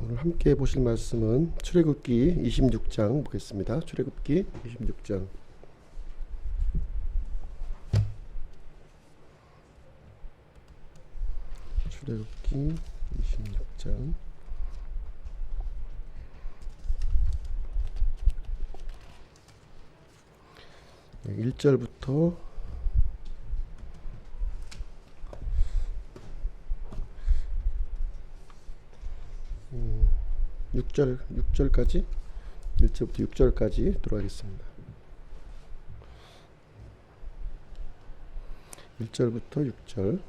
오늘 함께 보실 말씀은 출애굽기 26장 보겠습니다. 출애굽기 26장. 출애굽기 26장. 1절부터 6절까지 1절부터 6절까지 들어가겠습니다. 1절부터 6절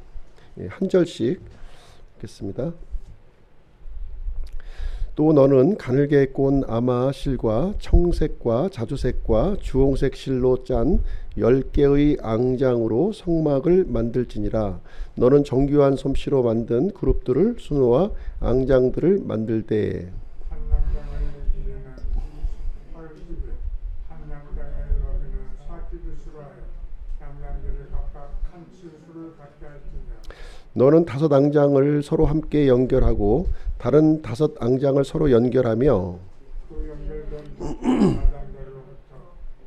한 절씩 읽겠습니다. 또 너는 가늘게 꼰 아마 실과 청색과 자주색과 주홍색 실로 짠 10개의 앙장으로 성막을 만들지니라. 너는 정교한 솜씨로 만든 그룹들을 수놓아 앙장들을 만들되 한 낭장의 길이는 80일, 한 낭장의 너비는 40잇으로 하여 낭장들이 각각 한 치수를 갖게 할지니라. 너는 5 앙장을 서로 함께 연결하고 다른 5 앙장을 서로 연결하며 그 연결된 낭장들로부터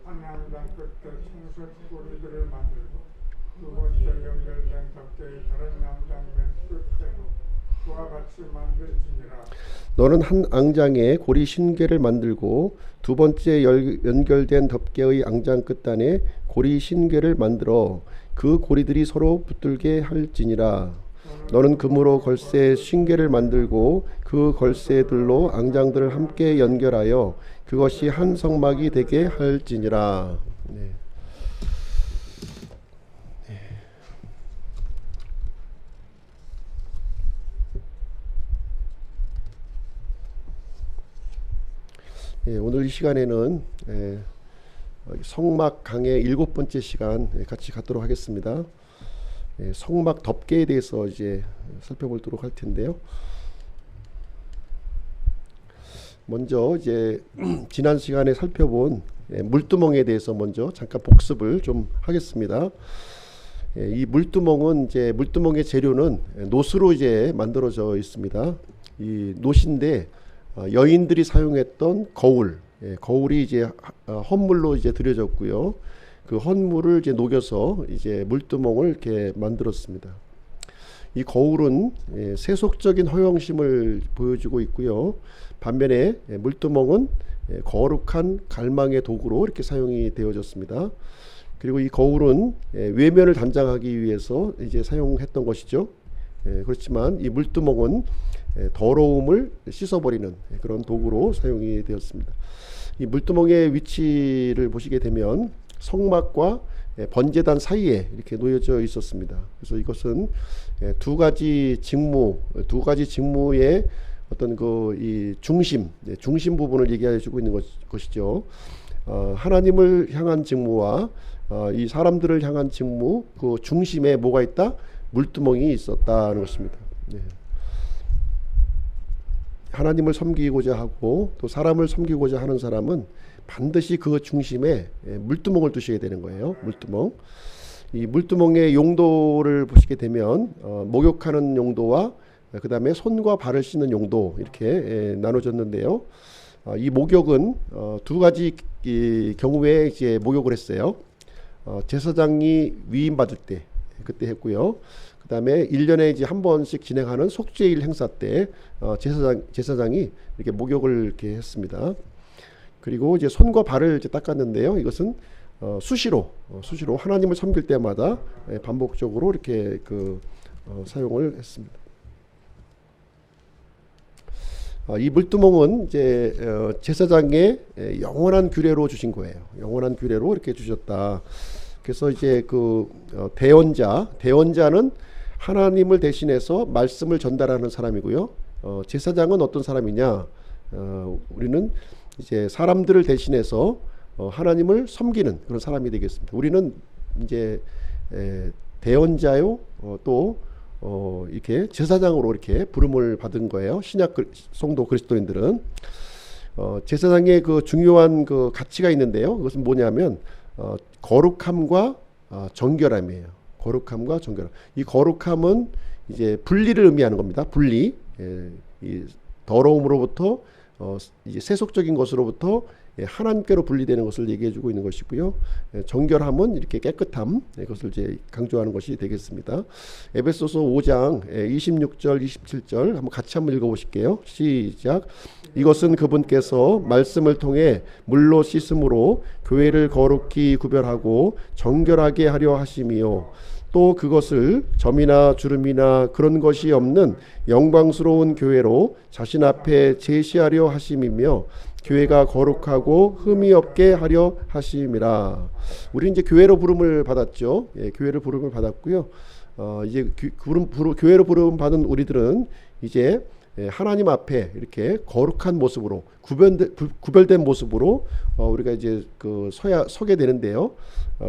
한 낭장 끝에 청색 꼬리들을 만들고 두 번째 연결된 덮개의 다른 낭장 맨 끝에도 그와 같이 만들지니라. 너는 한 앙장에 고리 신궤를 만들고 두 번째 연결된 덮개의 앙장 끝단에 고리 신궤를 만들어 그 고리들이 서로 붙들게 할지니라. 너는 금으로 걸쇠 신궤를 만들고 그 걸쇠들로 앙장들을 함께 연결하여 그것이 한 성막이 되게 할지니라. 네. 오늘 이 시간에는 성막 강의 7번째 시간 같이 갖도록 하겠습니다. 성막 덮개에 대해서 이제 살펴보도록 할 텐데요. 먼저 이제 지난 시간에 살펴본 물두멍에 대해서 먼저 잠깐 복습을 좀 하겠습니다. 이 물두멍은 이제 물두멍의 재료는 노스로 이제 만들어져 있습니다. 이 노신데 여인들이 사용했던 거울, 거울이 이제 헌물로 이제 들여졌고요. 그 헌물을 이제 녹여서 이제 물두멍을 이렇게 만들었습니다. 이 거울은 세속적인 허영심을 보여주고 있고요. 반면에 물두멍은 거룩한 갈망의 도구로 이렇게 사용이 되어졌습니다. 그리고 이 거울은 외면을 단장하기 위해서 이제 사용했던 것이죠. 그렇지만 이 물두멍은 더러움을 씻어버리는 그런 도구로 사용이 되었습니다. 이 물두멍의 위치를 보시게 되면 성막과 번제단 사이에 이렇게 놓여져 있었습니다. 그래서 이것은 두 가지 직무의 어떤 그 이 중심 부분을 얘기해 주고 있는 것이죠. 하나님을 향한 직무와 이 사람들을 향한 직무 그 중심에 뭐가 있다? 물두멍이 있었다는 것입니다. 네. 하나님을 섬기고자 하고 또 사람을 섬기고자 하는 사람은 반드시 그 중심에 물두멍을 두셔야 되는 거예요. 물두멍. 이 물두멍의 용도를 보시게 되면 목욕하는 용도와 그 다음에 손과 발을 씻는 용도 이렇게 나눠졌는데요. 이 목욕은 두 가지 경우에 이제 목욕을 했어요. 제사장이 위임받을 때 그때 했고요. 그 다음에 1년에 이제 한 번씩 진행하는 속죄일 행사 때 제사장이 이렇게 목욕을 이렇게 했습니다. 그리고 이제 손과 발을 이제 닦았는데요. 이것은 수시로 하나님을 섬길 때마다 반복적으로 이렇게 사용을 했습니다. 이 물두멍은 이제 제사장의 영원한 규례로 주신 거예요. 영원한 규례로 이렇게 주셨다. 그래서 이제 대언자는 하나님을 대신해서 말씀을 전달하는 사람이고요. 제사장은 어떤 사람이냐? 우리는 이제 사람들을 대신해서 하나님을 섬기는 그런 사람이 되겠습니다. 우리는 이제 대언자요 또 이렇게 제사장으로 이렇게 부름을 받은 거예요. 신약 성도 그리스도인들은 제사장의 그 중요한 그 가치가 있는데요. 그것은 뭐냐면 거룩함과 정결함이에요. 거룩함과 정결함. 이 거룩함은 이제 분리를 의미하는 겁니다. 분리. 이 더러움으로부터 이제 세속적인 것으로부터 하나님께로 분리되는 것을 얘기해주고 있는 것이고요. 정결함은 이렇게 깨끗함, 그것을 이제 강조하는 것이 되겠습니다. 에베소서 5장 26절, 27절 한번 같이 한번 읽어보실게요. 시작. 이것은 그분께서 말씀을 통해 물로 씻음으로 교회를 거룩히 구별하고 정결하게 하려 하심이요. 또 그것을 점이나 주름이나 그런 것이 없는 영광스러운 교회로 자신 앞에 제시하려 하심이며 교회가 거룩하고 흠이 없게 하려 하심이라. 우리 이제 교회로 부름을 받았죠. 교회로 부름을 받았고요. 이제 교회로 부름 받은 우리들은 이제 하나님 앞에 이렇게 거룩한 모습으로 구별된 모습으로 우리가 이제 서게 되는데요.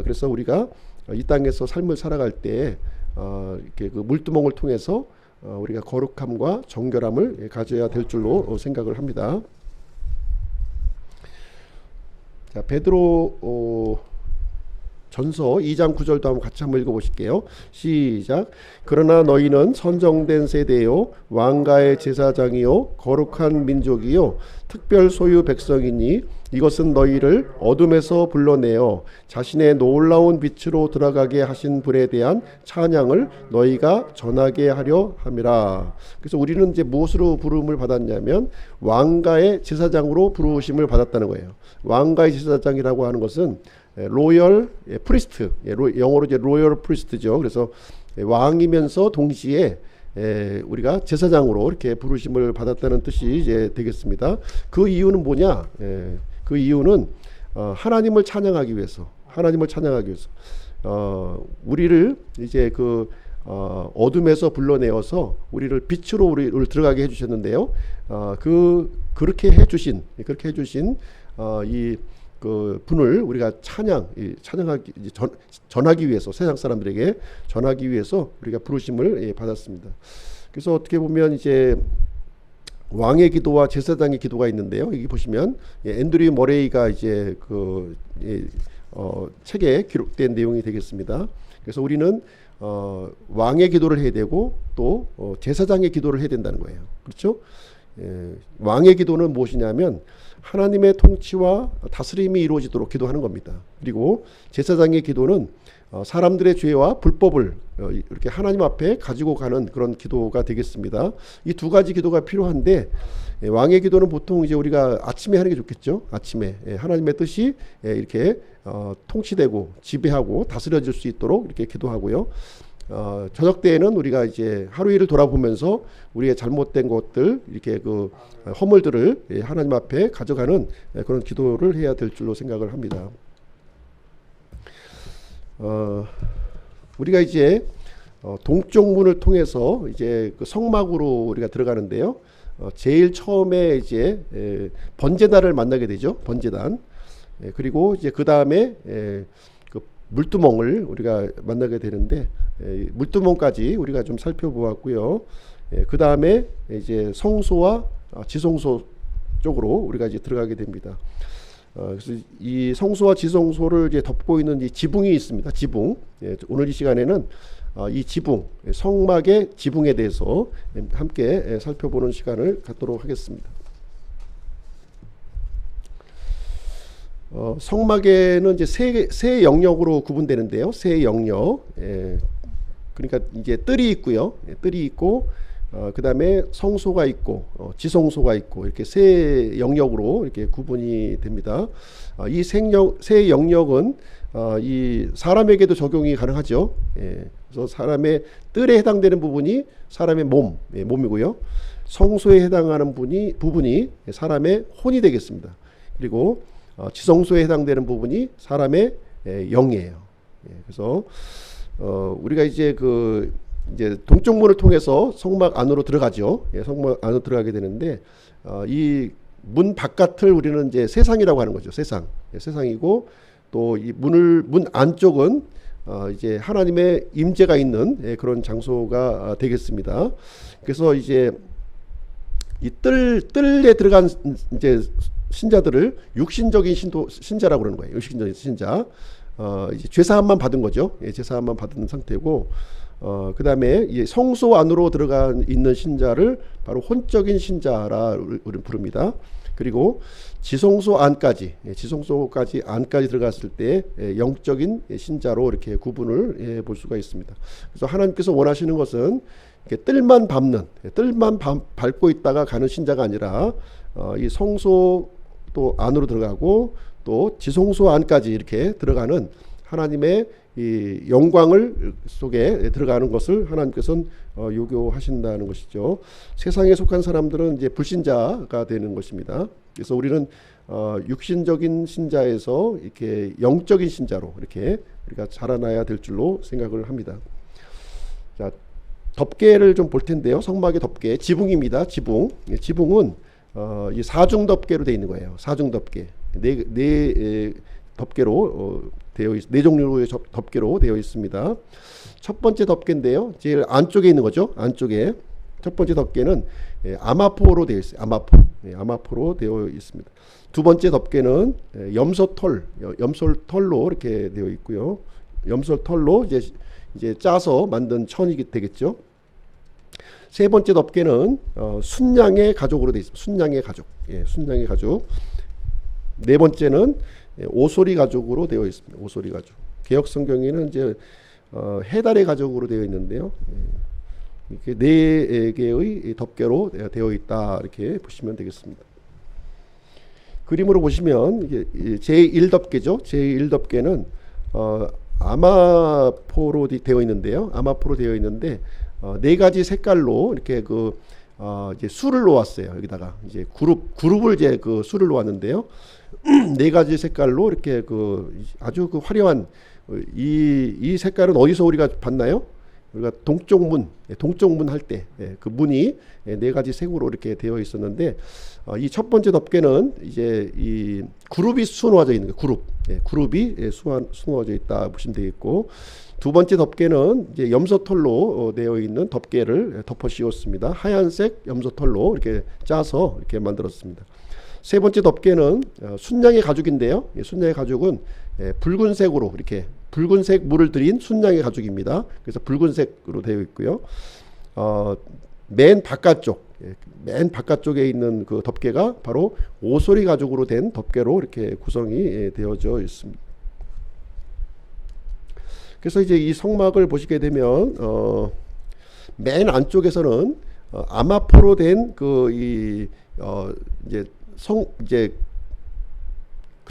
그래서 우리가 이 땅에서 삶을 살아갈 때 이렇게 그 물두멍을 통해서 우리가 거룩함과 정결함을 가져야 될 줄로 생각을 합니다. 자, 베드로 전서 2장 9절도 한번 같이 한번 읽어보실게요. 시작. 그러나 너희는 선정된 세대요 왕가의 제사장이요 거룩한 민족이요 특별 소유 백성이니 이것은 너희를 어둠에서 불러내어 자신의 놀라운 빛으로 들어가게 하신 분에 대한 찬양을 너희가 전하게 하려 함이라. 그래서 우리는 이제 무엇으로 부름을 받았냐면 왕가의 제사장으로 부르심을 받았다는 거예요. 왕가의 제사장이라고 하는 것은 로열 프리스트, 영어로 이제 로열 프리스트죠. 그래서 왕이면서 동시에 우리가 제사장으로 이렇게 부르심을 받았다는 뜻이 이제 되겠습니다. 그 이유는 뭐냐? 그 이유는 하나님을 찬양하기 위해서, 우리를 이제 어둠에서 불러내어서 우리를 빛으로 우리를 들어가게 해주셨는데요. 그렇게 해주신 이 분을 우리가 전하기 위해서, 세상 사람들에게 전하기 위해서 우리가 부르심을 받았습니다. 그래서 어떻게 보면 이제 왕의 기도와 제사장의 기도가 있는데요. 여기 보시면 앤드류 머레이가 이제 책에 기록된 내용이 되겠습니다. 그래서 우리는 왕의 기도를 해야 되고 또 제사장의 기도를 해야 된다는 거예요. 그렇죠? 왕의 기도는 무엇이냐면 하나님의 통치와 다스림이 이루어지도록 기도하는 겁니다. 그리고 제사장의 기도는 사람들의 죄와 불법을 이렇게 하나님 앞에 가지고 가는 그런 기도가 되겠습니다. 이 두 가지 기도가 필요한데 왕의 기도는 보통 이제 우리가 아침에 하는 게 좋겠죠. 아침에 하나님의 뜻이 이렇게 통치되고 지배하고 다스려질 수 있도록 이렇게 기도하고요. 저녁 때에는 우리가 이제 하루 일을 돌아보면서 우리의 잘못된 것들, 이렇게 허물들을 하나님 앞에 가져가는 그런 기도를 해야 될 줄로 생각을 합니다. 우리가 이제 동쪽 문을 통해서 이제 성막으로 우리가 들어가는데요. 제일 처음에 이제 번제단을 만나게 되죠. 번제단. 그리고 이제 그 다음에 물두멍을 우리가 만나게 되는데 물두멍까지 우리가 좀 살펴보았고요. 그 다음에 이제 성소와 지성소 쪽으로 우리가 이제 들어가게 됩니다. 그래서 이 성소와 지성소를 이제 덮고 있는 이 지붕이 있습니다. 지붕. 오늘 이 시간에는 이 지붕, 성막의 지붕에 대해서 함께 살펴보는 시간을 갖도록 하겠습니다. 성막에는 이제 세 영역으로 구분되는데요. 세 영역. 그러니까 이제 뜰이 있고요. 뜰이 있고, 그 다음에 성소가 있고, 지성소가 있고, 이렇게 세 영역으로 이렇게 구분이 됩니다. 이 세 영역은 이 사람에게도 적용이 가능하죠. 그래서 사람의 뜰에 해당되는 부분이 사람의 몸이고요. 성소에 해당하는 부분이 사람의 혼이 되겠습니다. 그리고 지성소에 해당되는 부분이 사람의 영이에요. 그래서 우리가 이제 이제 동쪽 문을 통해서 성막 안으로 들어가죠. 성막 안으로 들어가게 되는데 이 문 바깥을 우리는 이제 세상이라고 하는 거죠. 세상이고 또 이 문 안쪽은 이제 하나님의 임재가 있는 그런 장소가 되겠습니다. 그래서 이제 이 뜰에 들어간 이제 신자들을 육신적인 신자라고 그러는 거예요. 육신적인 신자. 이제 죄사함만 받은 거죠. 죄사함만 받은 상태고, 그다음에 이 성소 안으로 들어가 있는 신자를 바로 혼적인 신자라 우리는 부릅니다. 그리고 지성소 안까지, 지성소까지 안까지 들어갔을 때 영적인 신자로 이렇게 구분을 볼 수가 있습니다. 그래서 하나님께서 원하시는 것은 이렇게 뜰만 밟고 있다가 가는 신자가 아니라 이 성소 또 안으로 들어가고 또 지성소 안까지 이렇게 들어가는 하나님의 이 영광을 속에 들어가는 것을 하나님께서는 요구하신다는 것이죠. 세상에 속한 사람들은 이제 불신자가 되는 것입니다. 그래서 우리는 육신적인 신자에서 이렇게 영적인 신자로 이렇게 우리가 자라나야 될 줄로 생각을 합니다. 자, 덮개를 좀 볼 텐데요. 성막의 덮개, 지붕입니다. 지붕은 이 사중 덮개로 되어 있는 거예요. 사중 덮개. 네 덮개로 네 종류의 덮개로 되어 있습니다. 첫 번째 덮개인데요. 제일 안쪽에 있는 거죠. 안쪽에 첫 번째 덮개는 아마포로 되어 있어요. 아마포로 되어 있습니다. 두 번째 덮개는 염소털로 이렇게 되어 있고요. 염소털로 이제 짜서 만든 천이 되겠죠. 세 번째 덮개는 순양의 가죽으로 되어 있습니다. 순양의 가죽. 네 번째는 오소리 가죽으로 되어 있습니다. 오소리 가죽. 개역 성경에는 이제 해달의 가죽으로 되어 있는데요. 이렇게 네 개의 덮개로 되어 있다 이렇게 보시면 되겠습니다. 그림으로 보시면 이게 제1덮개죠. 제1덮개는 아마포로 되어 있는데요. 아마포로 되어 있는데 네 가지 색깔로 이렇게 이제 술을 놓았어요. 여기다가 이제 그룹을 이제 술을 놓았는데요. 네 가지 색깔로 이렇게 아주 화려한 이 색깔은 어디서 우리가 봤나요? 우리가 동쪽문 할 때 그 문이 네 가지 색으로 이렇게 되어 있었는데 이 첫 번째 덮개는 이제 이 그룹이 수놓아져 있는 거예요. 그룹이 수놓아져 있다 보시면 되겠고, 두 번째 덮개는 이제 염소털로 되어 있는 덮개를 덮어 씌웠습니다. 하얀색 염소털로 이렇게 짜서 이렇게 만들었습니다. 세 번째 덮개는 순양의 가죽인데요. 순양의 가죽은 붉은색으로 이렇게 붉은색 물을 들인 순양의 가죽입니다. 그래서 붉은색으로 되어 있고요. 맨 바깥쪽에 있는 그 덮개가 바로 오소리 가죽으로 된 덮개로 이렇게 구성이 되어져 있습니다. 그래서 이제 이 성막을 보시게 되면 맨 안쪽에서는 아마포로 된 이제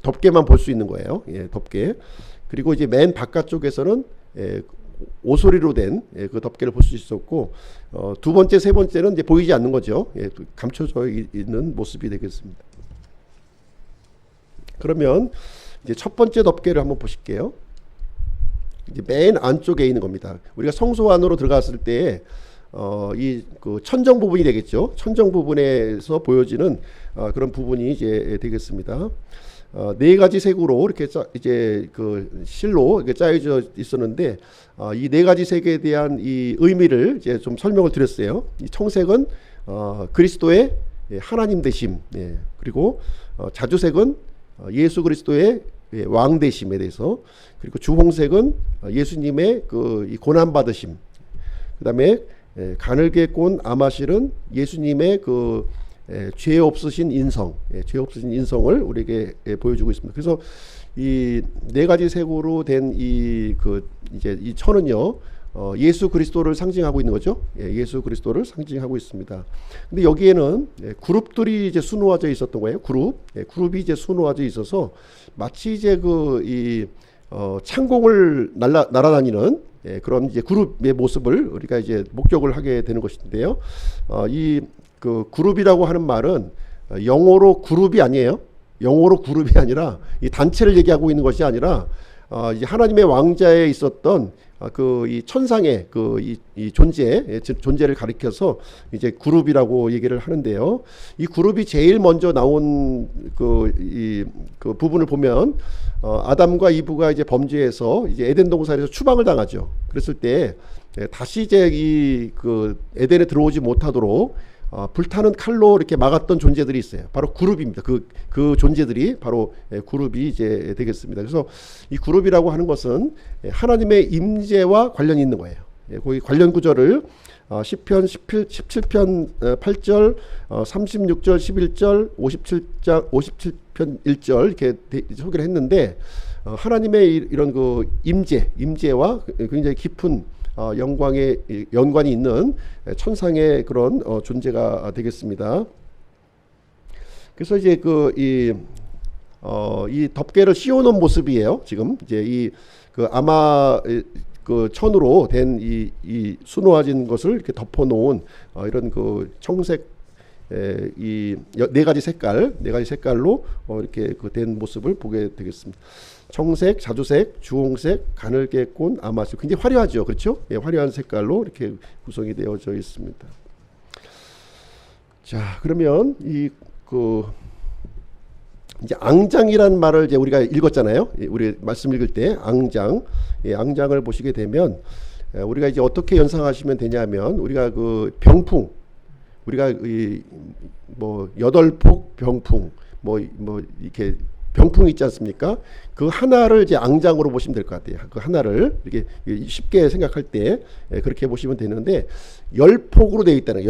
덮개만 볼 수 있는 거예요. 덮개. 그리고 이제 맨 바깥쪽에서는 오소리로 된 그 덮개를 볼 수 있었고, 두 번째, 세 번째는 이제 보이지 않는 거죠. 감춰져 있는 모습이 되겠습니다. 그러면 이제 첫 번째 덮개를 한번 보실게요. 이제 맨 안쪽에 있는 겁니다. 우리가 성소 안으로 들어갔을 때 이 천정 부분이 되겠죠. 천정 부분에서 보여지는 그런 부분이 이제 되겠습니다. 네 가지 색으로 이렇게 이제 실로 이렇게 짜여져 있었는데, 이 네 가지 색에 대한 이 의미를 이제 좀 설명을 드렸어요. 이 청색은 그리스도의 하나님 되심, 그리고 자주색은 예수 그리스도의 왕 되심에 대해서, 그리고 주홍색은 예수님의 이 고난 받으심, 그다음에 가늘게 꼰 아마실은 예수님의 죄 없으신 인성을 우리에게 보여주고 있습니다. 그래서 이 네 가지 색으로 된 이제 이 천은요, 예수 그리스도를 상징하고 있는 거죠. 예수 그리스도를 상징하고 있습니다. 근데 여기에는 그룹들이 이제 수놓아져 있었던 거예요. 그룹이 이제 수놓아져 있어서 마치 이제 창공을 날아다니는 그런 이제 그룹의 모습을 우리가 이제 목격을 하게 되는 것인데요. 이 그룹이라고 하는 말은 영어로 그룹이 아니에요. 영어로 그룹이 아니라 이 단체를 얘기하고 있는 것이 아니라 이제 하나님의 왕자에 있었던 이 천상의 이 존재를 가리켜서 이제 그룹이라고 얘기를 하는데요. 이 그룹이 제일 먼저 나온 이 부분을 보면 아담과 이브가 이제 범죄해서 이제 에덴 동산에서 추방을 당하죠. 그랬을 때 다시 이제 에덴에 들어오지 못하도록 불타는 칼로 이렇게 막았던 존재들이 있어요. 바로 그룹입니다. 그 존재들이 바로 그룹이 이제 되겠습니다. 그래서 이 그룹이라고 하는 것은 하나님의 임재와 관련이 있는 거예요. 거기 관련 구절을 시편 17편 8절, 36절 11절, 57편 1절 이렇게 소개를 했는데 하나님의 이런 그 임재와 굉장히 깊은 연관이 있는 천상의 그런 존재가 되겠습니다. 그래서 이제 이 덮개를 씌워놓은 모습이에요. 지금 이제 아마 그 천으로 된 이 수놓아진 것을 이렇게 덮어놓은 이런 그 청색 이 네 가지 색깔로 이렇게 된 모습을 보게 되겠습니다. 청색, 자주색, 주홍색, 가늘게꼰, 아마색, 굉장히 화려하죠, 그렇죠? 예, 화려한 색깔로 이렇게 구성이 되어져 있습니다. 자, 그러면 이제 앙장이라는 말을 이제 우리가 읽었잖아요. 우리 말씀 읽을 때 앙장, 앙장을 보시게 되면 우리가 이제 어떻게 연상하시면 되냐면 우리가 그 병풍, 우리가 뭐 8폭 병풍, 뭐 이렇게 병풍 있지 않습니까? 그 하나를 이제 앙장으로 보시면 될 것 같아요. 그 하나를 이렇게 쉽게 생각할 때 그렇게 보시면 되는데 10폭으로 되어 있다는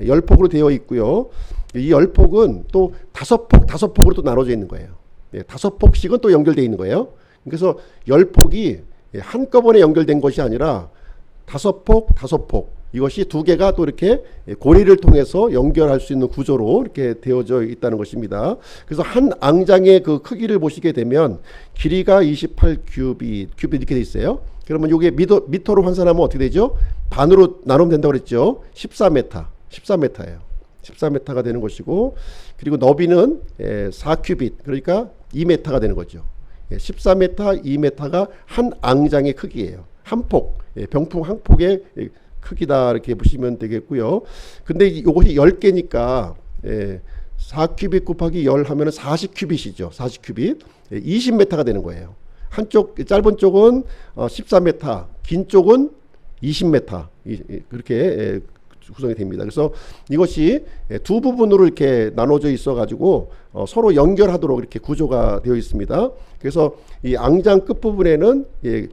10폭으로 되어 있고요. 이 10폭은 또 5폭으로 또 나눠져 있는 거예요. 5폭씩은 또 연결되어 있는 거예요. 그래서 10폭이 한꺼번에 연결된 것이 아니라 5폭 이것이 두 개가 또 이렇게 고리를 통해서 연결할 수 있는 구조로 이렇게 되어져 있다는 것입니다. 그래서 한 앙장의 그 크기를 보시게 되면 길이가 28규빗 이렇게 돼 있어요. 그러면 이게 미터로 환산하면 어떻게 되죠? 반으로 나누면 된다고 그랬죠. 14m예요. 14m가 되는 것이고, 그리고 너비는 4규빗, 그러니까 2m가 되는 거죠. 14m, 2m가 한 앙장의 크기예요. 한 폭, 병풍 한 폭의 크기다 이렇게 보시면 되겠고요. 근데 이것이 10개니까 4규빗 곱하기 10 하면 40규빗이죠. 40규빗. 20m가 되는 거예요. 한쪽 짧은 쪽은 14m, 긴 쪽은 20m 그렇게 구성이 됩니다. 그래서 이것이 두 부분으로 이렇게 나눠져 있어 가지고 서로 연결하도록 이렇게 구조가 되어 있습니다. 그래서 이 앙장 끝부분에는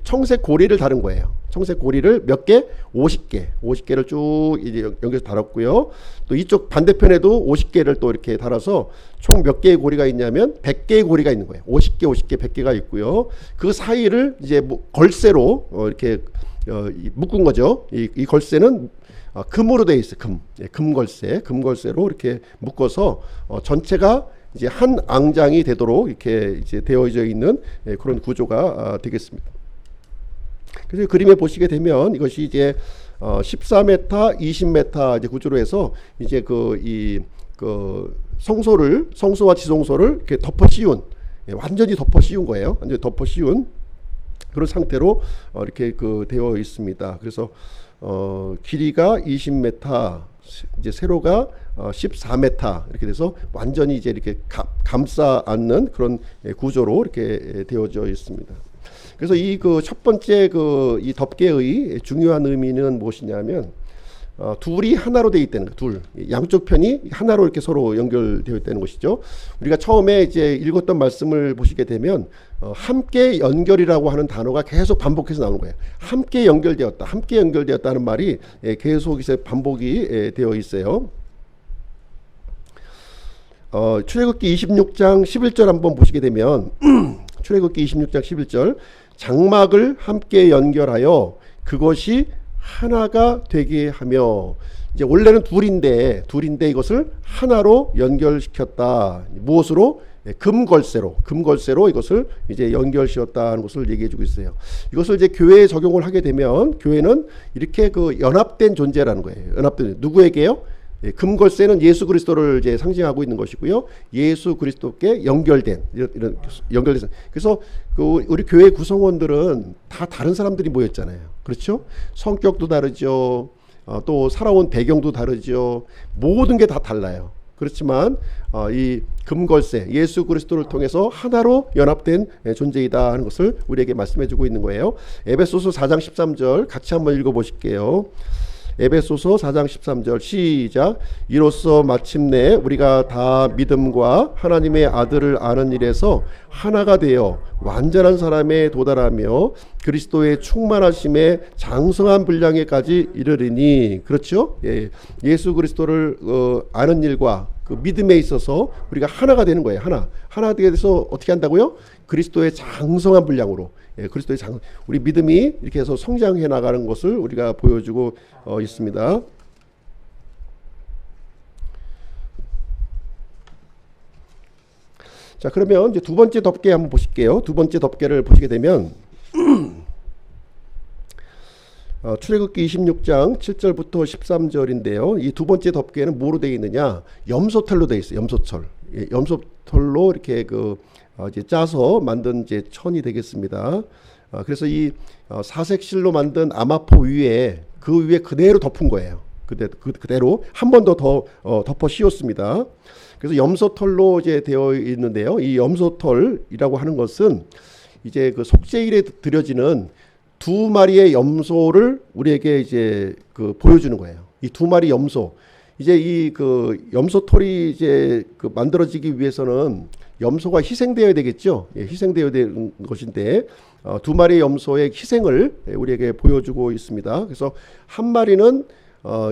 청색 고리를 다른 거예요. 청색 고리를 몇 개? 50개를 쭉 이제 연결해서 달았고요. 또 이쪽 반대편에도 50개를 또 이렇게 달아서 총 몇 개의 고리가 있냐면 100개의 고리가 있는 거예요. 50개, 100개가 있고요. 그 사이를 이제 걸쇠로 이렇게 묶은 거죠. 이 걸쇠는 금으로 되어 있어요. 금걸쇠로 이렇게 묶어서 전체가 이제 한 앙장이 되도록 이렇게 이제 되어져 있는 그런 구조가 되겠습니다. 그래서 그림에 보시게 되면 이것이 이제 14m, 20m 이제 구조로 해서 이제 성소와 지성소를 이렇게 덮어 씌운, 완전히 덮어 씌운 거예요. 완전히 덮어 씌운 그런 상태로 이렇게 되어 있습니다. 그래서 길이가 20m, 이제 세로가 14m 이렇게 돼서 완전히 이제 이렇게 감싸 안는 그런 구조로 이렇게 되어져 있습니다. 그래서 이 첫 번째 이 덮개의 중요한 의미는 무엇이냐면 둘이 하나로 되어 있다는 거. 양쪽 편이 하나로 이렇게 서로 연결되어 있다는 것이죠. 우리가 처음에 이제 읽었던 말씀을 보시게 되면 함께 연결이라고 하는 단어가 계속 반복해서 나오는 거예요. 함께 연결되었다는 말이 계속 이제 반복이 되어 있어요. 출애굽기 26장 11절 한번 보시게 되면 출애굽기 26장 11절 장막을 함께 연결하여 그것이 하나가 되게 하며, 이제 원래는 둘인데 이것을 하나로 연결시켰다. 무엇으로? 금걸쇠로 이것을 이제 연결시켰다는 것을 얘기해 주고 있어요. 이것을 이제 교회에 적용을 하게 되면 교회는 이렇게 연합된 존재라는 거예요. 연합된 누구에게요? 금걸쇠는 예수 그리스도를 이제 상징하고 있는 것이고요. 예수 그리스도께 연결된 이런 연결돼서, 그래서 우리 교회 구성원들은 다 다른 사람들이 모였잖아요. 그렇죠? 성격도 다르죠. 또 살아온 배경도 다르죠. 모든 게 다 달라요. 그렇지만 이 금걸쇠 예수 그리스도를 통해서 하나로 연합된 존재이다 하는 것을 우리에게 말씀해 주고 있는 거예요. 에베소서 4장 13절 같이 한번 읽어 보실게요. 에베소서 4장 13절 시작. 이로써 마침내 우리가 다 믿음과 하나님의 아들을 아는 일에서 하나가 되어 완전한 사람에 도달하며 그리스도의 충만하심에 장성한 분량에까지 이르리니. 그렇죠? 예, 예수 그리스도를 아는 일과 그 믿음에 있어서 우리가 하나가 되는 거예요. 하나 되게 돼서 어떻게 한다고요? 그리스도의 장성한 분량으로. 예, 그리스도의 우리 믿음이 이렇게 해서 성장해 나가는 것을 우리가 보여주고 있습니다. 자, 그러면 이제 두 번째 덮개 한번 보실게요. 두 번째 덮개를 보시게 되면 출애굽기 26장 7절부터 13절인데요. 이 두 번째 덮개는 뭐로 되어 있느냐? 염소털로 되어 있어요. 염소털. 예, 염소털로 이렇게 이제 짜서 만든 이제 천이 되겠습니다. 그래서 이 사색 실로 만든 아마포 위에 그 위에 그대로 덮은 거예요. 그대로 한 번 더 덮어 씌웠습니다. 그래서 염소털로 이제 되어 있는데요. 이 염소털이라고 하는 것은 이제 그 속죄일에 드려지는 두 마리의 염소를 우리에게 이제 보여주는 거예요. 이 두 마리 염소. 이제 이 염소털이 이제 만들어지기 위해서는 염소가 희생되어야 되겠죠. 예, 희생되어야 되는 것인데 두 마리의 염소의 희생을 우리에게 보여주고 있습니다. 그래서 한 마리는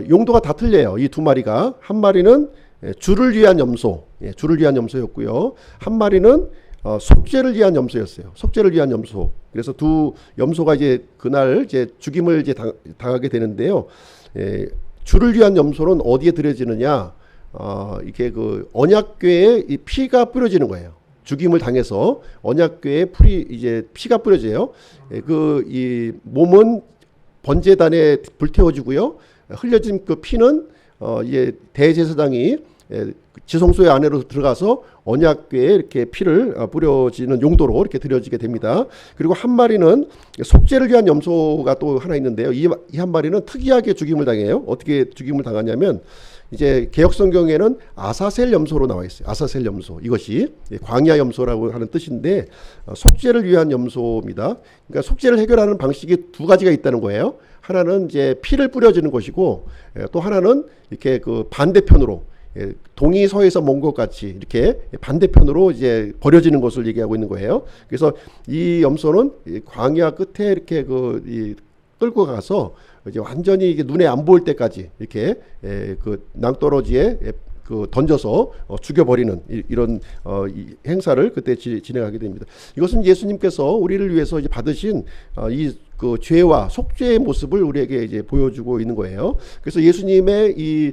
용도가 다 틀려요. 이 두 마리가 한 마리는 주를 위한 염소, 주를 위한 염소였고요. 한 마리는 속죄를 위한 염소였어요. 속죄를 위한 염소. 그래서 두 염소가 이제 그날 이제 죽임을 이제 당하게 되는데요. 주를 위한 염소는 어디에 드려지느냐? 이게 언약궤에 이 피가 뿌려지는 거예요. 죽임을 당해서 언약궤에 이제 피가 뿌려져요. 이 몸은 번제단에 불태워지고요. 흘려진 그 피는 이제 대제사장이 지성소의 안으로 들어가서 언약궤에 이렇게 피를 뿌려지는 용도로 이렇게 드려지게 됩니다. 그리고 한 마리는 속죄를 위한 염소가 또 하나 있는데요. 이 한 마리는 특이하게 죽임을 당해요. 어떻게 죽임을 당하냐면 이제 개역 성경에는 아사셀 염소로 나와 있어요. 아사셀 염소. 이것이 광야 염소라고 하는 뜻인데 속죄를 위한 염소입니다. 그러니까 속죄를 해결하는 방식이 두 가지가 있다는 거예요. 하나는 이제 피를 뿌려주는 것이고 또 하나는 이렇게 반대편으로 동이서에서 먼 것 같이 이렇게 반대편으로 이제 버려지는 것을 얘기하고 있는 거예요. 그래서 이 염소는 광야 끝에 이렇게 끌고 가서 이제 완전히 이게 눈에 안 보일 때까지 이렇게 낭떠러지에 던져서 죽여버리는 이런 이 행사를 그때 진행하게 됩니다. 이것은 예수님께서 우리를 위해서 이제 받으신 이 죄와 속죄의 모습을 우리에게 이제 보여주고 있는 거예요. 그래서 예수님의 이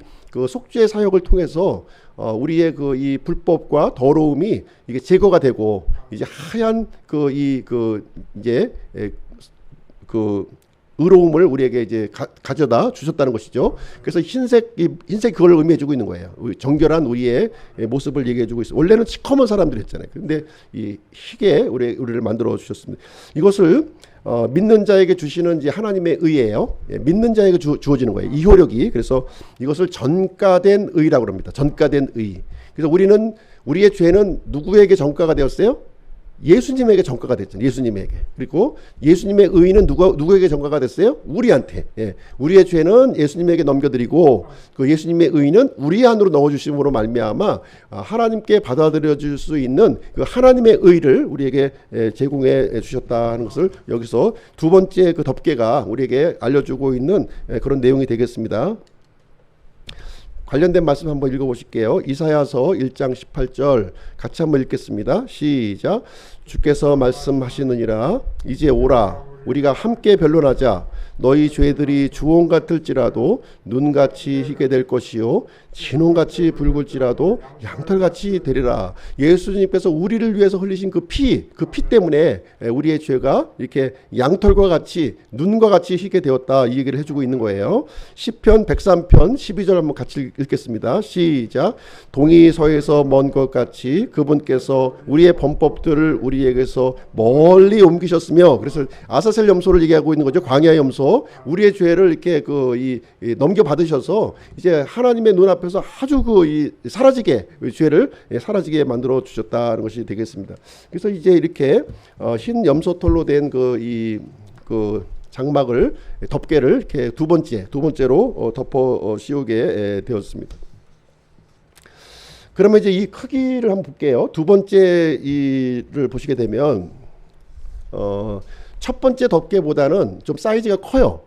속죄 사역을 통해서 우리의 이 불법과 더러움이 이게 제거가 되고 이제 하얀 이제 의로움을 우리에게 이제 가져다 주셨다는 것이죠. 그래서 흰색 그걸 의미해주고 있는 거예요. 정결한 우리의 모습을 얘기해주고 있어요. 원래는 시커먼 사람들이었잖아요. 그런데 이 희게 우리를 만들어 주셨습니다. 이것을 믿는 자에게 주시는 이제 하나님의 의예요. 믿는 자에게 주어지는 거예요. 이 효력이. 그래서 이것을 전가된 의라고 합니다. 전가된 의. 그래서 우리의 죄는 누구에게 전가가 되었어요? 예수님에게 전가가 됐잖아요. 예수님에게. 그리고 예수님의 의는 누구에게 전가가 됐어요? 우리한테. 예. 우리의 죄는 예수님에게 넘겨드리고 그 예수님의 의는 우리 안으로 넣어주심으로 말미암아 하나님께 받아들여질 수 있는 그 하나님의 의를 우리에게 제공해 주셨다는 것을 여기서 두 번째 그 덮개가 우리에게 알려주고 있는 그런 내용이 되겠습니다. 관련된 말씀 한번 읽어보실게요. 이사야서 1장 18절 같이 한번 읽겠습니다. 시작. 주께서 말씀하시느니라. 이제 오라. 우리가 함께 변론하자. 너희 죄들이 주홍 같을지라도 눈같이 희게 될 것이요 진홍같이 붉을지라도 양털같이 되리라. 예수님께서 우리를 위해서 흘리신 그 피 때문에 우리의 죄가 이렇게 양털과 같이 눈과 같이 희게 되었다, 이 얘기를 해주고 있는 거예요. 시편 103편 12절 한번 같이 읽겠습니다. 시작. 동이 서에서 먼 것 같이 그분께서 우리의 범법들을 우리에게서 멀리 옮기셨으며, 그래서 아사셀 염소를 얘기하고 있는 거죠. 광야 염소. 우리의 죄를 이렇게 넘겨 받으셔서 이제 하나님의 눈 앞에서 아주 사라지게 죄를 사라지게 만들어 주셨다는 것이 되겠습니다. 그래서 이제 이렇게 흰 염소털로 된 장막을 덮개를 이렇게 두 번째로 덮어 씌우게 되었습니다. 그러면 이제 이 크기를 한번 볼게요. 두 번째 이를 보시게 되면 첫 번째 덮개보다는 좀 사이즈가 커요.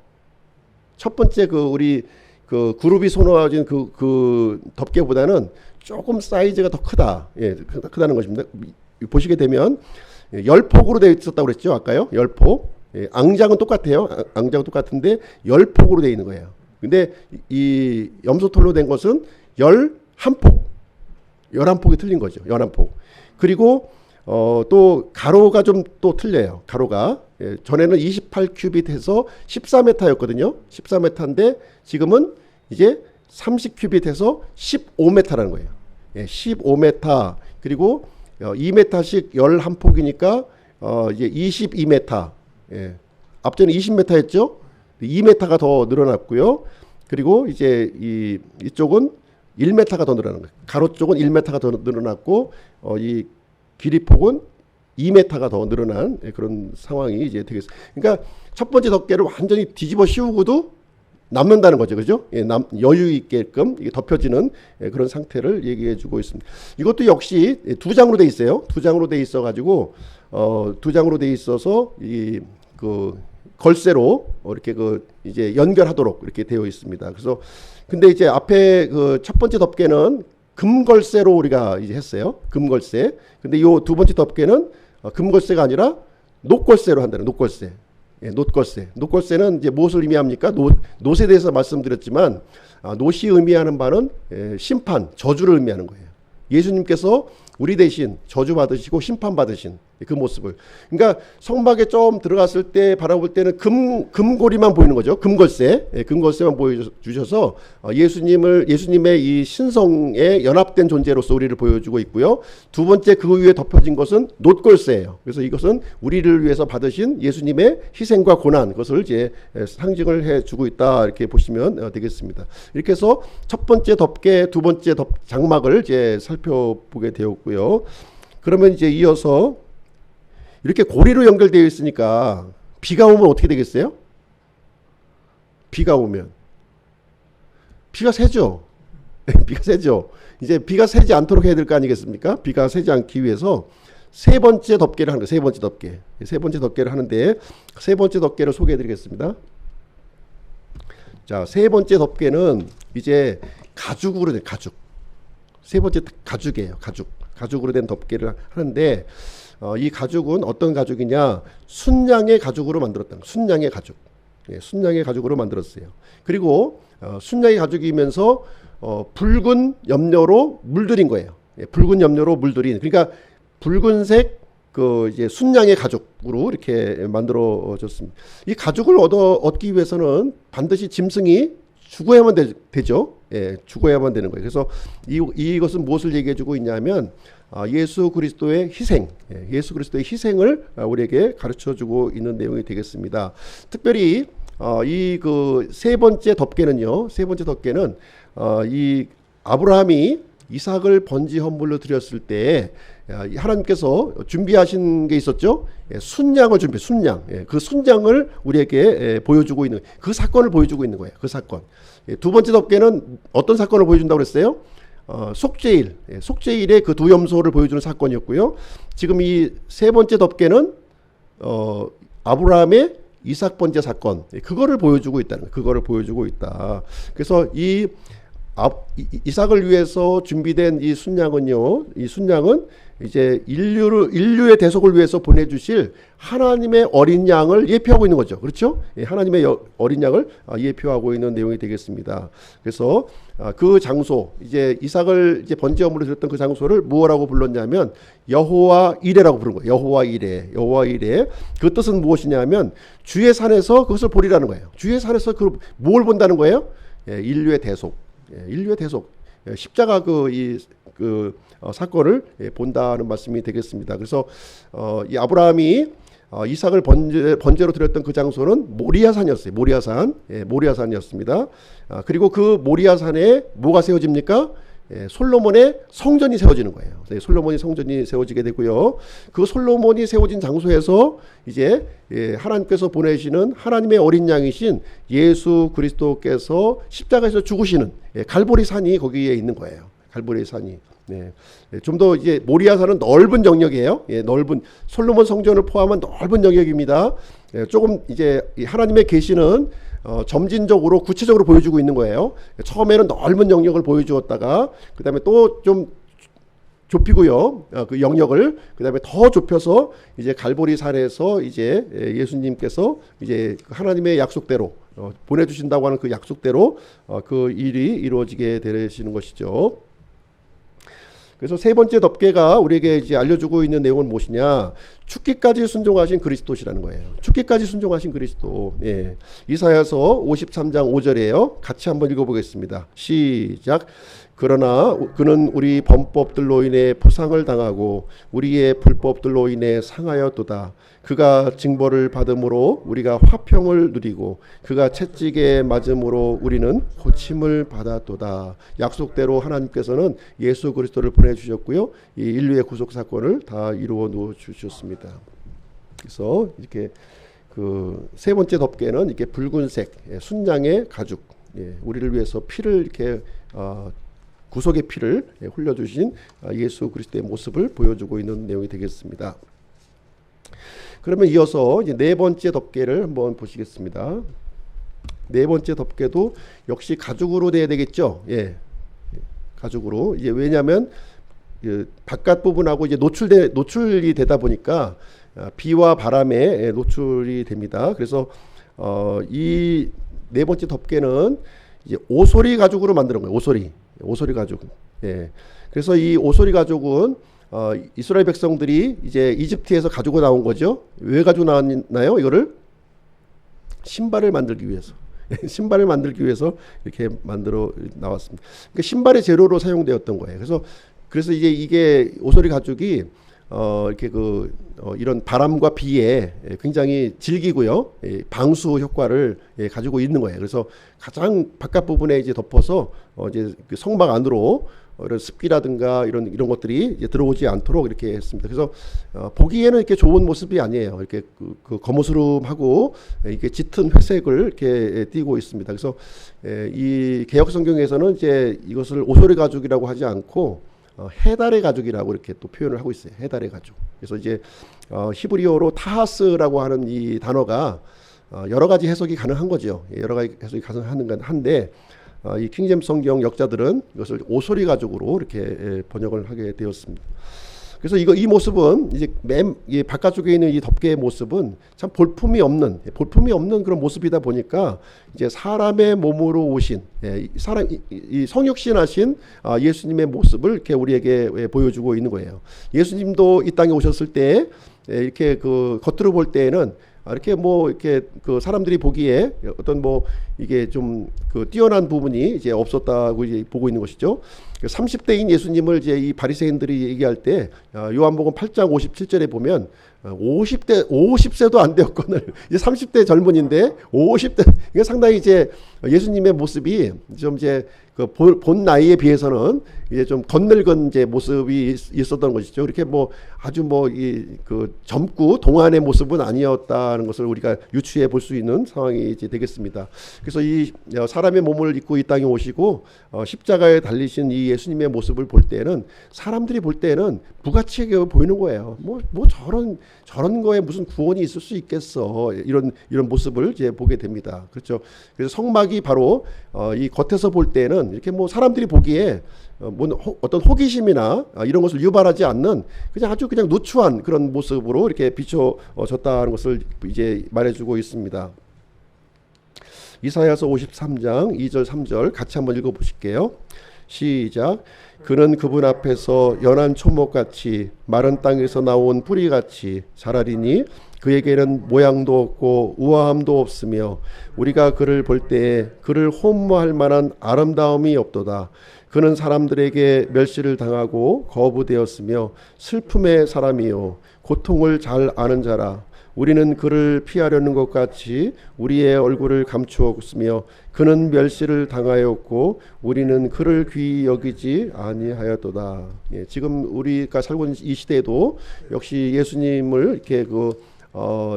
첫 번째 우리 그룹이 선호하진 그 덮개보다는 조금 사이즈가 더 크다. 예, 크다는 것입니다. 보시게 되면 10폭으로 되어 있었다고 그랬죠, 아까요. 10폭. 예, 앙장은 똑같아요. 앙장은 똑같은데 10폭으로 되어 있는 거예요. 근데 이 염소털로 된 것은 11폭. 11폭이 틀린 거죠. 11폭. 그리고 또 가로가 좀 또 틀려요. 가로가. 예, 전에는 28큐빗해서 14m였거든요. 14m인데 지금은 이제 30큐빗해서 15m라는 거예요. 예, 15m. 그리고 2m씩 11폭이니까 이제 22m. 예. 앞전에 20m였죠. 2m가 더 늘어났고요. 그리고 이제 이쪽은 1m가 더 늘어난 거예요. 가로 쪽은 1m가 더 늘어났고 이 길이폭은 2m가 더 늘어난 그런 상황이 이제 되겠습니다. 그러니까 첫 번째 덮개를 완전히 뒤집어 씌우고도 남는다는 거죠, 그죠? 예, 여유 있게끔 이게 덮여지는 그런 상태를 얘기해주고 있습니다. 이것도 역시 두 장으로 돼 있어요. 두 장으로 돼 있어가지고 두 장으로 돼 있어서 이 걸쇠로 이렇게 이제 연결하도록 이렇게 되어 있습니다. 그래서 근데 이제 앞에 첫 번째 덮개는 금걸쇠로 우리가 이제 했어요. 금걸쇠. 근데 요 두 번째 덮개는 금걸쇠가 아니라 녹걸쇠로 한다는 녹걸쇠. 예, 놋걸쇠. 놋걸쇠는 이제 무엇을 의미합니까? 놋에 대해서 말씀드렸지만 놋이 의미하는 바는 심판, 저주를 의미하는 거예요. 예수님께서 우리 대신 저주 받으시고 심판 받으신 그 모습을. 그러니까 성막에 좀 들어갔을 때 바라볼 때는 금고리만 보이는 거죠. 금걸쇠, 금걸쇠만 보여주셔서 예수님의 이 신성에 연합된 존재로서 우리를 보여주고 있고요. 두 번째 그 위에 덮여진 것은 놋걸쇠예요. 그래서 이것은 우리를 위해서 받으신 예수님의 희생과 고난, 그것을 이제 상징을 해주고 있다 이렇게 보시면 되겠습니다. 이렇게 해서 첫 번째 덮개, 두 번째 장막을 이제 살펴보게 되었고요. 그러면 이제 이어서 이렇게 고리로 연결되어 있으니까 비가 오면 어떻게 되겠어요? 비가 오면 비가 새죠. 비가 새죠. 이제 비가 새지 않도록 해야 될 거 아니겠습니까? 비가 새지 않기 위해서 세 번째 덮개를 하는 거예요. 세 번째 덮개. 세 번째 덮개를 하는데 세 번째 덮개를 소개해 드리겠습니다. 자, 세 번째 덮개는 이제 가죽으로 된 가죽. 세 번째 가죽이에요. 가죽으로 된 덮개를 하는데 이 가죽은 어떤 가죽이냐? 순양의 가죽으로 만들었다. 순양의 가죽. 예, 순양의 가죽으로 만들었어요. 그리고 순양의 가죽이면서 붉은 염료로 물들인 거예요. 예, 붉은 염료로 물들인. 그러니까 붉은색 이제 순양의 가죽으로 이렇게 만들어졌습니다. 이 가죽을 얻기 위해서는 반드시 짐승이 죽어야만 되죠. 예, 죽어야만 되는 거예요. 그래서 이것은 무엇을 얘기해주고 있냐면 예수 그리스도의 희생, 예수 그리스도의 희생을 우리에게 가르쳐주고 있는 내용이 되겠습니다. 특별히 이 세 번째 덮개는요. 세 번째 덮개는 이 아브라함이 이삭을 번지 헌물로 드렸을 때 하나님께서 준비하신 게 있었죠. 순양을 순양. 그 순양을 우리에게 보여주고 있는 그 사건을 보여주고 있는 거예요. 그 사건. 두 번째 덮개는 어떤 사건을 보여준다고 그랬어요? 속죄일의 그 두 염소를 보여주는 사건이었고요. 지금 이 세 번째 덮개는 아브라함의 이삭 번제 사건, 그거를 보여주고 있다는 거예요. 그거를 보여주고 있다. 그래서 이삭을 위해서 준비된 이 순양은요, 이 순양은 이제 인류의 대속을 위해서 보내주실 하나님의 어린 양을 예표하고 있는 거죠. 그렇죠? 하나님의 어린 양을 예표하고 있는 내용이 되겠습니다. 그래서 그 장소, 이제 이삭을 이제 번제물로 드렸던 그 장소를 무엇이라고 불렀냐면 여호와 이레라고 부른 거예요. 여호와 이레. 그 뜻은 무엇이냐면 주의 산에서 그것을 보리라는 거예요. 주의 산에서 뭘 본다는 거예요? 인류의 대속. 인류의 대속. 십자가 사건을 본다는 말씀이 되겠습니다. 그래서 이 아브라함이 이삭을 번제로 드렸던 그 장소는 모리아산이었어요. 모리아산이었습니다. 그리고 그 모리아산에 뭐가 세워집니까? 솔로몬의 성전이 세워지는 거예요. 솔로몬이 성전이 세워지게 되고요. 그 솔로몬이 세워진 장소에서 이제 하나님께서 보내시는 하나님의 어린 양이신 예수 그리스도께서 십자가에서 죽으시는 갈보리 산이 거기에 있는 거예요. 갈보리 산이. 좀 더 이제 모리아산은 넓은 영역이에요. 넓은 솔로몬 성전을 포함한 넓은 영역입니다. 조금 이제 하나님의 계시는 점진적으로 구체적으로 보여주고 있는 거예요. 처음에는 넓은 영역을 보여주었다가 그 다음에 또 좀 좁히고요. 그 영역을 그 다음에 더 좁혀서 이제 갈보리 산에서 이제 예수님께서 이제 하나님의 약속대로 보내주신다고 하는 그 약속대로 그 일이 이루어지게 되시는 것이죠. 그래서 세 번째 덮개가 우리에게 이제 알려주고 있는 내용은 무엇이냐? 죽기까지 순종하신 그리스도시라는 거예요. 죽기까지 순종하신 그리스도. 이사야서 53장 5절이에요. 같이 한번 읽어보겠습니다. 시작. 그러나 그는 우리 범법들로 인해 부상을 당하고 우리의 불법들로 인해 상하였도다. 그가 징벌을 받음으로 우리가 화평을 누리고 그가 채찍에 맞음으로 우리는 고침을 받았도다. 약속대로 하나님께서는 예수 그리스도를 보내주셨고요. 이 인류의 구속 사건을 다 이루어 놓아 주셨습니다. 그래서 이렇게 그 세 번째 덮개는 이렇게 붉은색 순양의 가죽, 우리를 위해서 피를 이렇게 구속의 피를 흘려주신 예수 그리스도의 모습을 보여주고 있는 내용이 되겠습니다. 그러면 이어서 이제 네 번째 덮개를 한번 보시겠습니다. 네 번째 덮개도 역시 가죽으로 돼야 되겠죠. 가죽으로. 이제 왜냐하면 바깥 부분하고 이제 노출이 되다 보니까 비와 바람에 노출이 됩니다. 그래서 이 네 번째 덮개는 이제 오소리 가죽으로 만드는 거예요. 오소리 가죽. 그래서 이 오소리 가죽은 이스라엘 백성들이 이제 이집트에서 가지고 나온 거죠. 왜 가지고 나왔나요? 이거를 신발을 만들기 위해서. 신발을 만들기 위해서 이렇게 만들어 나왔습니다. 그러니까 신발의 재료로 사용되었던 거예요. 그래서 이제 이게 오소리 가죽이 이렇게 이런 바람과 비에 굉장히 질기고요, 방수 효과를 가지고 있는 거예요. 그래서 가장 바깥 부분에 이제 덮어서 이제 그 성막 안으로 이런 습기라든가 이런 것들이 이제 들어오지 않도록 이렇게 했습니다. 그래서 보기에는 이렇게 좋은 모습이 아니에요. 이렇게 그 거무스름하고 이게 짙은 회색을 이렇게 띠고 있습니다. 그래서 이 개역 성경에서는 이제 이것을 오소리 가죽이라고 하지 않고 해달의 가죽이라고 이렇게 또 표현을 하고 있어요. 해달의 가죽. 그래서 이제 히브리어로 타하스라고 하는 이 단어가 여러 가지 해석이 가능한 거죠. 여러 가지 해석이 가능한 한데 이 킹제임스 성경 역자들은 이것을 오소리 가죽으로 이렇게 번역을 하게 되었습니다. 그래서 이 모습은 이제 이 바깥쪽에 있는 이 덮개의 모습은 참 볼품이 없는 그런 모습이다 보니까 이제 사람의 몸으로 오신 이 성육신하신 예수님의 모습을 이렇게 우리에게 보여주고 있는 거예요. 예수님도 이 땅에 오셨을 때 이렇게 그 겉으로 볼 때에는 이렇게 이렇게 그 사람들이 보기에 어떤 이게 좀 그 뛰어난 부분이 이제 없었다고 이제 보고 있는 것이죠. 30대인 예수님을 이제 이 바리새인들이 얘기할 때 요한복음 8장 57절에 보면 50세도 안 되었거늘 이제 30대 젊은인데 50대 이게 상당히 이제 예수님의 모습이 좀 이제 그 본 나이에 비해서는 이제 좀 덧늙은 이제 모습이 있었던 것이죠. 이렇게 아주 이 그 젊고 동안의 모습은 아니었다는 것을 우리가 유추해 볼 수 있는 상황이 이제 되겠습니다. 그래서 이 사람의 몸을 입고 이 땅에 오시고 십자가에 달리신 이 예수님의 모습을 볼 때는 사람들이 볼 때는 부가치하게 보이는 거예요. 저런 거에 무슨 구원이 있을 수 있겠어. 이런 모습을 이제 보게 됩니다. 그렇죠. 그래서 성막이 바로 이 겉에서 볼 때는 이렇게 사람들이 보기에 어떤 호기심이나 이런 것을 유발하지 않는 아주 그냥 누추한 그런 모습으로 이렇게 비춰졌다는 것을 이제 말해주고 있습니다. 이사야서 53장 2절 3절 같이 한번 읽어보실게요. 시작. 그는 그분 앞에서 연한 초목같이 마른 땅에서 나온 뿌리같이 자라리니 그에게는 모양도 없고 우아함도 없으며 우리가 그를 볼 때에 그를 홈모할 만한 아름다움이 없도다. 그는 사람들에게 멸시를 당하고 거부되었으며 슬픔의 사람이요 고통을 잘 아는 자라. 우리는 그를 피하려는 것 같이 우리의 얼굴을 감추었으며 그는 멸시를 당하였고 우리는 그를 귀히 여기지 아니하였도다. 예, 지금 우리가 살고 있는 이 시대에도 역시 예수님을 이렇게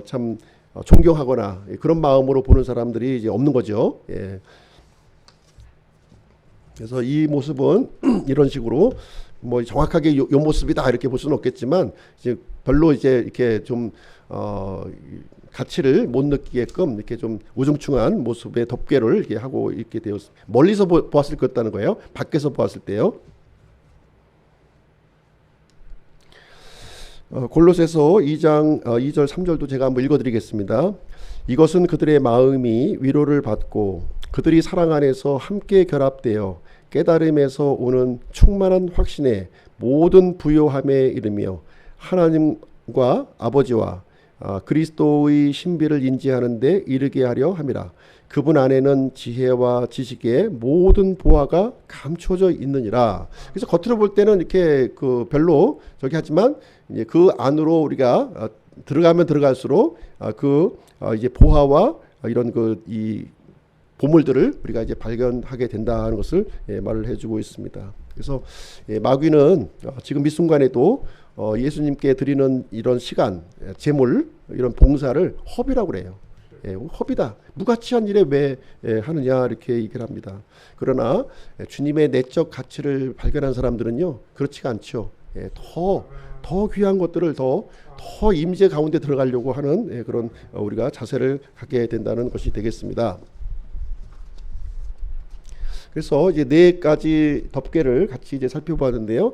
참 존경하거나 그런 마음으로 보는 사람들이 이제 없는 거죠. 예. 그래서 이 모습은 이런 식으로 뭐 정확하게 요 모습이다 이렇게 볼 수는 없겠지만 이제 별로 이제 이렇게 좀 가치를 못 느끼게끔 이렇게 좀 우중충한 모습의 덮개를 이렇게 하고 있게 되었습니다. 멀리서 보았을 것 같다는 거예요. 밖에서 보았을 때요. 골로새서 2장 2절 3절도 제가 한번 읽어드리겠습니다. 이것은 그들의 마음이 위로를 받고 그들이 사랑 안에서 함께 결합되어 깨달음에서 오는 충만한 확신에 모든 부요함에 이르며 하나님과 아버지와 그리스도의 신비를 인지하는 데 이르게 하려 함이라. 그분 안에는 지혜와 지식의 모든 보화가 감춰져 있느니라. 그래서 겉으로 볼 때는 이렇게 별로 저기 하지만 이제 그 안으로 우리가 들어가면 들어갈수록 이제 보화와 이런 이 보물들을 우리가 이제 발견하게 된다는 것을 말을 해주고 있습니다. 그래서 마귀는 지금 이 순간에도 예수님께 드리는 이런 시간, 제물, 이런 봉사를 허비라고 그래요. 허비다. 무가치한 일에 왜 하느냐 이렇게 얘기를 합니다. 그러나 주님의 내적 가치를 발견한 사람들은요 그렇지가 않죠. 더 귀한 것들을 더 임재 가운데 들어가려고 하는 그런 우리가 자세를 갖게 된다는 것이 되겠습니다. 그래서 이제 네 가지 덮개를 같이 이제 살펴봤는데요.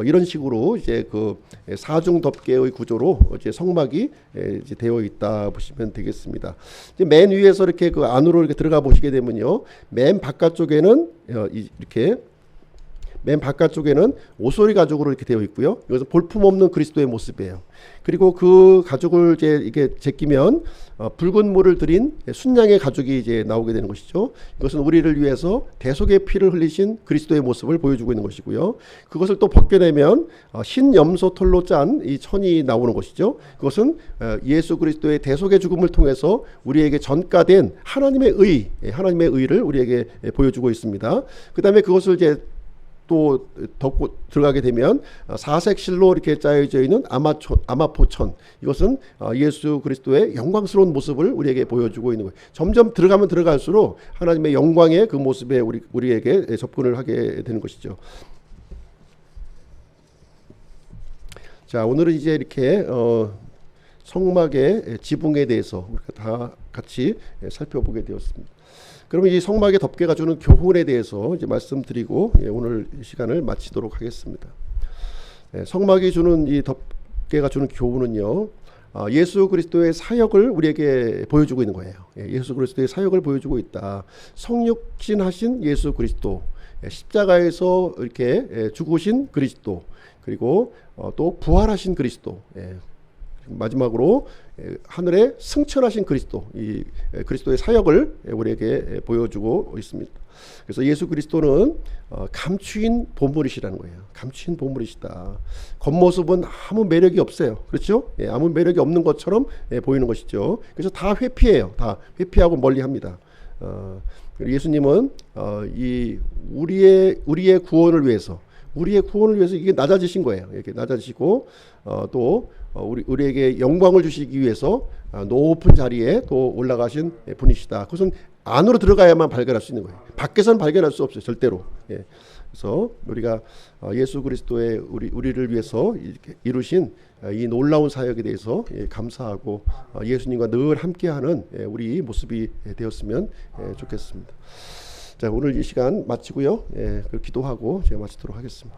이런 식으로 이제 사중 덮개의 구조로 이제 성막이 이제 되어 있다 보시면 되겠습니다. 이제 맨 위에서 이렇게 안으로 이렇게 들어가 보시게 되면요, 맨 바깥쪽에는 이렇게 맨 바깥쪽에는 오소리 가죽으로 이렇게 되어 있고요. 이것은 볼품없는 그리스도의 모습이에요. 그리고 그 가죽을 이제 이게 제끼면 붉은 물을 들인 순양의 가죽이 이제 나오게 되는 것이죠. 이것은 우리를 위해서 대속의 피를 흘리신 그리스도의 모습을 보여주고 있는 것이고요. 그것을 또 벗겨내면 흰 염소 털로 짠 이 천이 나오는 것이죠. 그것은 예수 그리스도의 대속의 죽음을 통해서 우리에게 전가된 하나님의 의를 우리에게 보여주고 있습니다. 그 다음에 그것을 이제 또 덮고 들어가게 되면 사색 실로 이렇게 짜여져 있는 아마포천, 이것은 예수 그리스도의 영광스러운 모습을 우리에게 보여주고 있는 거예요. 점점 들어가면 들어갈수록 하나님의 영광의 그 모습에 우리에게 접근을 하게 되는 것이죠. 자, 오늘은 이제 이렇게 성막의 지붕에 대해서 우리가 다 같이 살펴보게 되었습니다. 그러면 이 성막의 덮개가 주는 교훈에 대해서 이제 말씀드리고 오늘 시간을 마치도록 하겠습니다. 성막이 주는 이 덮개가 주는 교훈은요, 예수 그리스도의 사역을 우리에게 보여주고 있는 거예요. 예수 그리스도의 사역을 보여주고 있다. 성육신하신 예수 그리스도, 십자가에서 이렇게 죽으신 그리스도, 그리고 또 부활하신 그리스도, 마지막으로 하늘에 승천하신 그리스도, 이 그리스도의 사역을 우리에게 보여주고 있습니다. 그래서 예수 그리스도는 감추인 보물이시라는 거예요. 감추인 보물이시다. 겉모습은 아무 매력이 없어요. 그렇죠? 아무 매력이 없는 것처럼 보이는 것이죠. 그래서 다 회피해요. 다 회피하고 멀리합니다. 예수님은 이 우리의 구원을 위해서 이게 낮아지신 거예요. 이렇게 낮아지시고 또 우리에게 영광을 주시기 위해서 높은 자리에 또 올라가신 분이시다. 그것은 안으로 들어가야만 발견할 수 있는 거예요. 밖에서는 발견할 수 없어요. 절대로. 그래서 우리가 예수 그리스도의 우리를 위해서 이렇게 이루신 이 놀라운 사역에 대해서 감사하고 예수님과 늘 함께하는 우리 모습이 되었으면 좋겠습니다. 자, 오늘 이 시간 마치고요. 기도하고 제가 마치도록 하겠습니다.